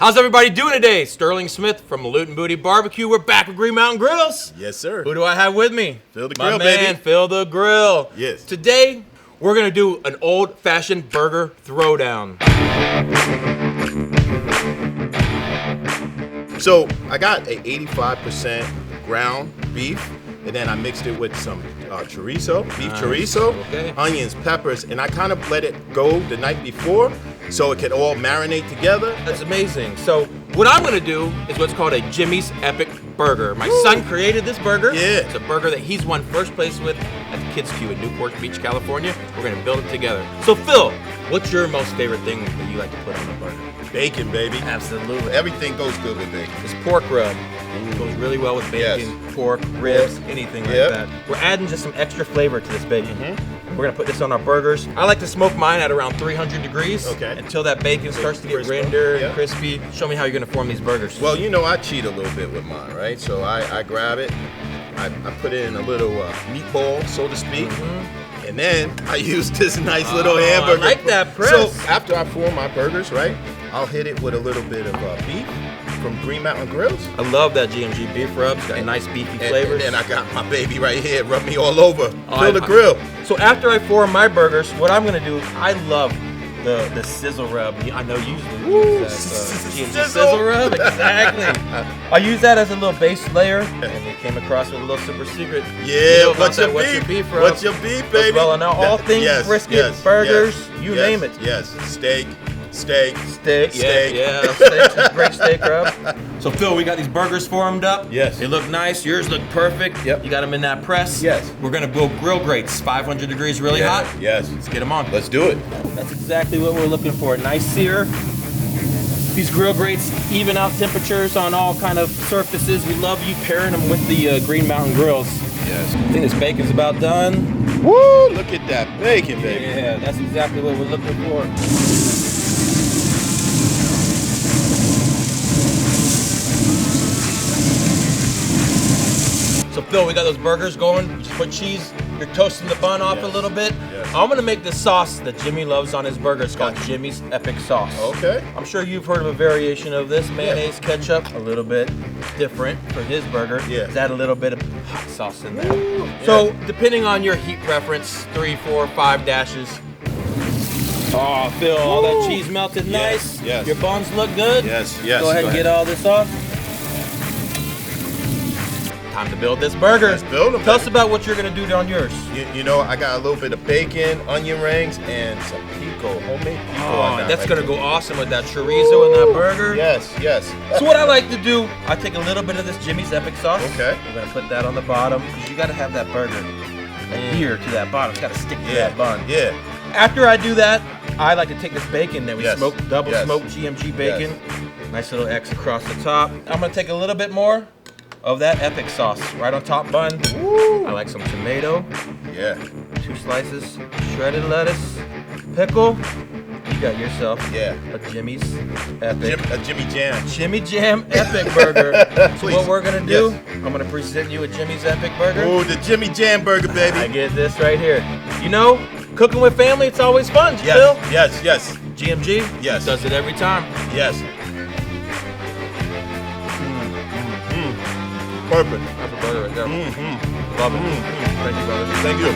How's everybody doing today? Sterling Smith from Loot and Booty BBQ. We're back with Green Mountain Grills. Yes, sir. Who do I have with me? Phil the My Grill, man, baby. Phil Phil the Grill. Yes. Today, we're gonna do an old-fashioned burger throwdown. So I got a 85% ground beef, and then I mixed it with some chorizo, beef chorizo, Okay. onions, peppers, and I kind of let it go the night before so it could all marinate together. That's amazing. So what I'm gonna do is what's called a Jimmy's Epic Burger. My son created this burger. Yeah. It's a burger that he's won first place with at the Kids Q in Newport Beach, California. We're gonna build it together. So Phil, what's your most favorite thing that you like to put on a burger? Bacon, baby. Absolutely. Everything goes good with bacon. This pork rub goes really well with bacon, pork, ribs, anything like that. We're adding just some extra flavor to this bacon. We're gonna put this on our burgers. I like to smoke mine at around 300 degrees until that bacon starts to get render and crispy. Show me how you're gonna form these burgers. Well, you know I cheat a little bit with mine, right? So I grab it, I put it in a little meatball, so to speak. And then I use this nice little hamburger. I like that press. So after I form my burgers, right, I'll hit it with a little bit of beef from Green Mountain Grills. I love that GMG beef rub. It's got nice beefy flavors. And I got my baby right here, rub me all over. Phil the Grill. So after I form my burgers, what I'm gonna do, I love the sizzle rub. I know you usually use that GMG sizzle rub. Exactly. I use that as a little base layer, and it came across with a little super secret. Yeah, what's your beef rub? What's your beef, baby? Well, now all things brisket, burgers, you name it. Yes, steak. Yeah, steak, great steak rub. So Phil, we got these burgers formed up. Yes. They look nice. Yours look perfect. Yep. You got them in that press. Yes. We're gonna go grill grates, 500 degrees, really hot. Yes. Let's get them on. Let's do it. That's exactly what we're looking for. Nice sear. These grill grates even out temperatures on all kind of surfaces. We love you pairing them with the Green Mountain Grills. Yes. I think this bacon's about done. Woo! Look at that bacon, baby. Yeah, that's exactly what we're looking for. So Phil, we got those burgers going. You just put cheese. You're toasting the bun off a little bit. Yes. I'm gonna make this sauce that Jimmy loves on his burger. It's called Jimmy's Epic Sauce. Okay. I'm sure you've heard of a variation of this. Mayonnaise, ketchup, a little bit different for his burger. Yeah. Let's add a little bit of hot sauce in there. So depending on your heat preference, 3, 4, 5 dashes. Oh, Phil, all that cheese melted nice. Yes. Your buns look good. Yes. Go ahead and get all this off. Time to build this burger. Let's build them. Tell us about what you're gonna do on yours. You know, I got a little bit of bacon, onion rings, and some pico, homemade pico. I got That's right gonna there. go awesome with that chorizo and that burger. Yes. So what I like to do, I take a little bit of this Jimmy's Epic Sauce. Okay. We're gonna put that on the bottom because you gotta have that burger adhere to that bottom. It's gotta stick to that bun. Yeah. After I do that, I like to take this bacon that we smoked, double smoked GMG bacon. Nice little X across the top. I'm gonna take a little bit more of that Epic sauce right on top bun. Woo. I like some tomato. Yeah. 2 slices, shredded lettuce, pickle. You got yourself a Jimmy's Epic. A Jimmy Jam. Jimmy Jam Epic Burger. So what we're gonna do, I'm gonna present you a Jimmy's Epic Burger. Oh, the Jimmy Jam burger, baby. I get this right here. You know, cooking with family, it's always fun, Phil. Yes. GMG Yes. does it every time. Yes. Perfect. That's a burger right there. Love it. Thank you, brother. Thank you.